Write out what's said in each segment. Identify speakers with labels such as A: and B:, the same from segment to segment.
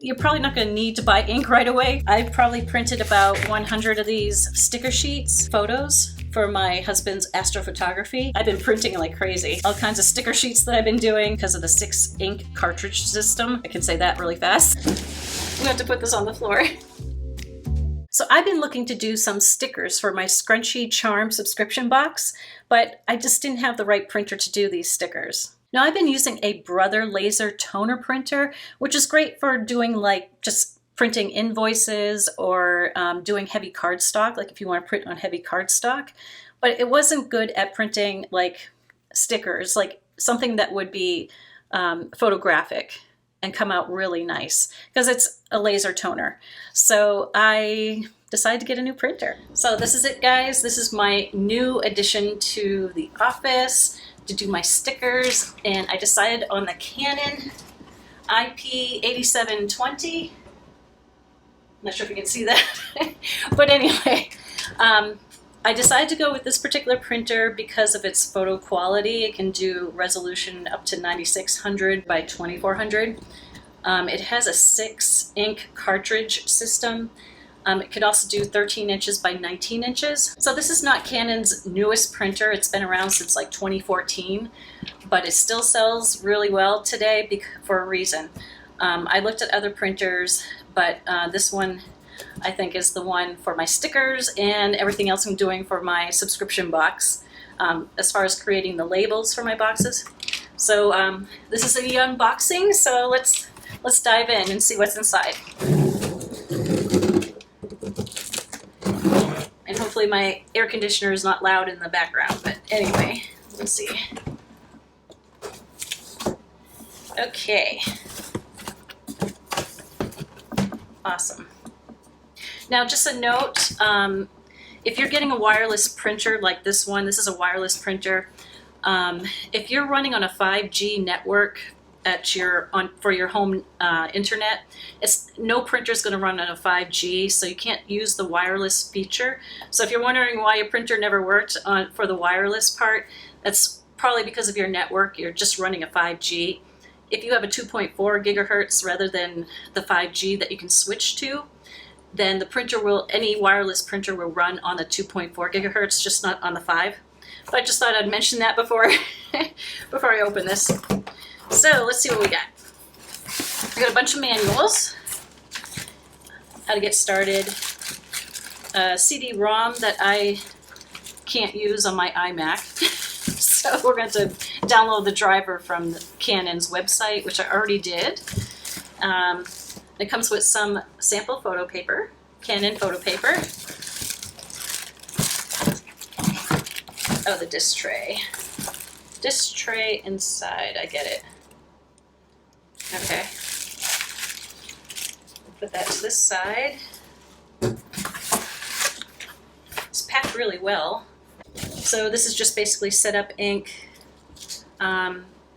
A: You're probably not going to need to buy ink right away. I've probably printed about 100 of these sticker sheets, photos, for my husband's astrophotography. I've been printing like crazy. All kinds of sticker sheets that I've been doing because of the 6 ink cartridge system. I can say that really fast. I'm going to have to put this on the floor. So I've been looking to do some stickers for my Scrunchie Charm subscription box, but I just didn't have the right printer to do these stickers. Now I've been using a Brother laser toner printer, which is great for doing like just printing invoices or doing heavy cardstock, like if you want to print on heavy cardstock. But it wasn't good at printing like stickers, like something that would be photographic and come out really nice because it's a laser toner. So I decided to get a new printer. So this is it, guys. This is my new addition to the office to do my stickers, and I decided on the Canon IP8720. I'm not sure if you can see that, but anyway, I decided to go with this particular printer because of its photo quality. It can do resolution up to 9600 by 2400. It has a 6 ink cartridge system. It could also do 13 inches by 19 inches. So this is not Canon's newest printer. It's been around since like 2014, but it still sells really well today for a reason. I looked at other printers, but this one I think is the one for my stickers and everything else I'm doing for my subscription box, as far as creating the labels for my boxes. So this is the unboxing, so let's dive in and see what's inside. And hopefully my air conditioner is not loud in the background, but anyway, we'll see. Okay. Awesome. Now just a note, if you're getting a wireless printer like this one, this is a wireless printer. If you're running on a 5G network for your home internet, no printer is going to run on a 5G, so you can't use the wireless feature. So if you're wondering why your printer never worked for the wireless part, that's probably because of your network. You're just running a 5G. If you have a 2.4 gigahertz rather than the 5G that you can switch to, then the printer any wireless printer will run on the 2.4 gigahertz, just not on the 5. But I just thought I'd mention that before I open this. So let's see what we got. We got a bunch of manuals, how to get started, a CD-ROM that I can't use on my iMac. So we're going to download the driver from Canon's website, which I already did. It comes with some sample photo paper, Canon photo paper. Oh, the disc tray. Disc tray inside, I get it. Okay. Put that to this side. It's packed really well. So this is just basically setup ink.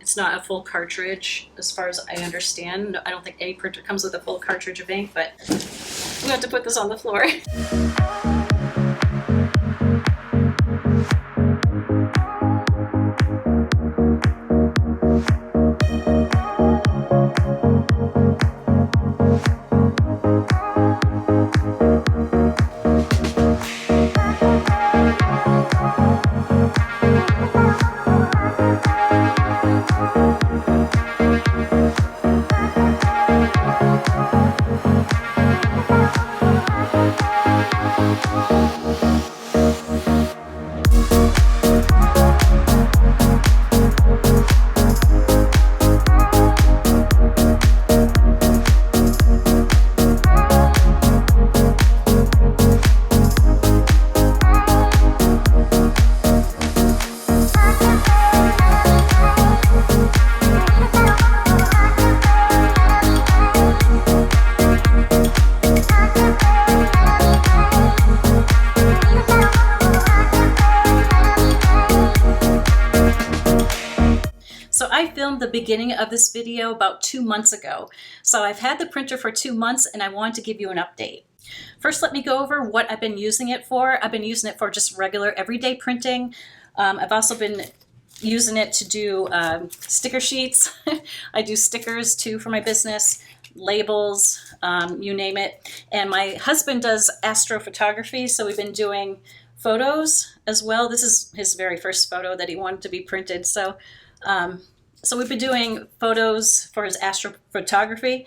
A: It's not a full cartridge as far as I understand. I don't think any printer comes with a full cartridge of ink, but I'm going to have to put this on the floor. The beginning of this video about 2 months ago. So I've had the printer for 2 months and I wanted to give you an update. First, let me go over what I've been using it for. I've been using it for just regular everyday printing. I've also been using it to do sticker sheets. I do stickers too for my business, labels, you name it. And my husband does astrophotography, so we've been doing photos as well. This is his very first photo that he wanted to be printed. So, so we've been doing photos for his astrophotography.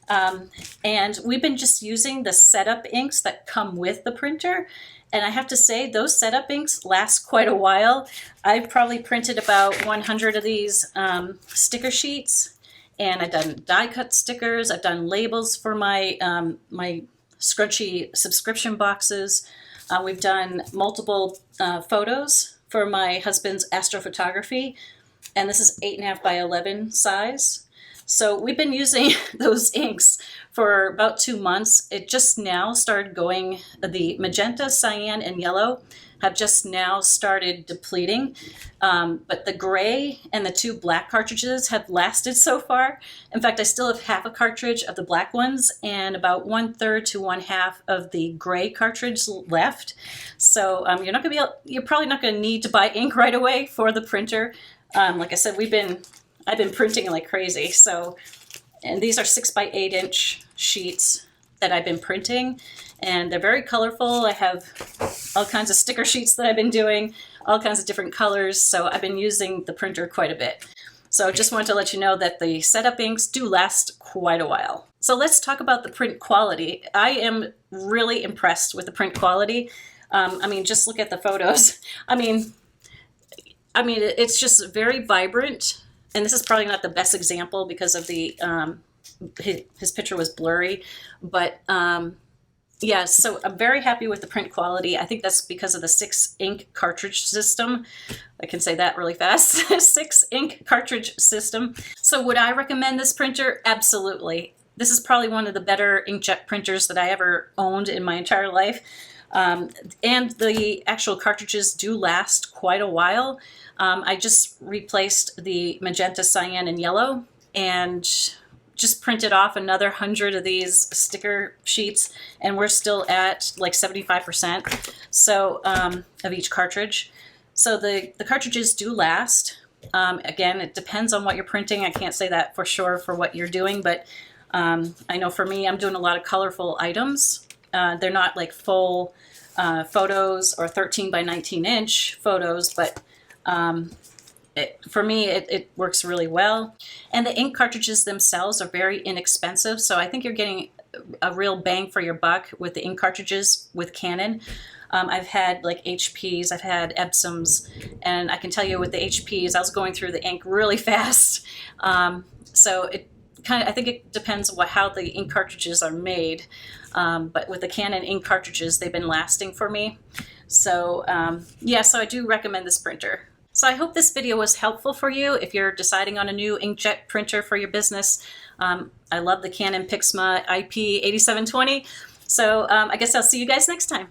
A: And we've been just using the setup inks that come with the printer. And I have to say, those setup inks last quite a while. I've probably printed about 100 of these sticker sheets, and I've done die cut stickers. I've done labels for my my Scrunchie subscription boxes. We've done multiple photos for my husband's astrophotography, and this is 8.5 by 11 size. So we've been using those inks for about 2 months. It just now started going, the magenta, cyan, and yellow have just now started depleting. But the gray and the 2 black cartridges have lasted so far. In fact, I still have half a cartridge of the black ones and about 1/3 to 1/2 of the gray cartridge left. So you're probably not gonna need to buy ink right away for the printer. Like I said, I've been printing like crazy. So, and these are 6 by 8 inch sheets that I've been printing, and they're very colorful. I have all kinds of sticker sheets that I've been doing, all kinds of different colors. So I've been using the printer quite a bit. So just wanted to let you know that the setup inks do last quite a while. So let's talk about the print quality. I am really impressed with the print quality. I mean, just look at the photos. I mean, it's just very vibrant. And this is probably not the best example because of the, his picture was blurry, but yeah, so I'm very happy with the print quality. I think that's because of the 6 ink cartridge system. I can say that really fast. 6 ink cartridge system. So would I recommend this printer? Absolutely. This is probably one of the better inkjet printers that I ever owned in my entire life. And the actual cartridges do last quite a while. I just replaced the magenta, cyan, and yellow, and just printed off another 100 of these sticker sheets, and we're still at like 75% so of each cartridge. So the cartridges do last. Again, it depends on what you're printing. I can't say that for sure for what you're doing, but I know for me, I'm doing a lot of colorful items. They're not like full photos or 13 by 19 inch photos, but for me, it works really well. And the ink cartridges themselves are very inexpensive, so I think you're getting a real bang for your buck with the ink cartridges with Canon. I've had like HPs, I've had Epsoms, and I can tell you with the HPs, I was going through the ink really fast. So I think it depends how the ink cartridges are made. But with the Canon ink cartridges, they've been lasting for me. So yeah, so I do recommend this printer. So I hope this video was helpful for you if you're deciding on a new inkjet printer for your business. I love the Canon Pixma IP8720. So I guess I'll see you guys next time.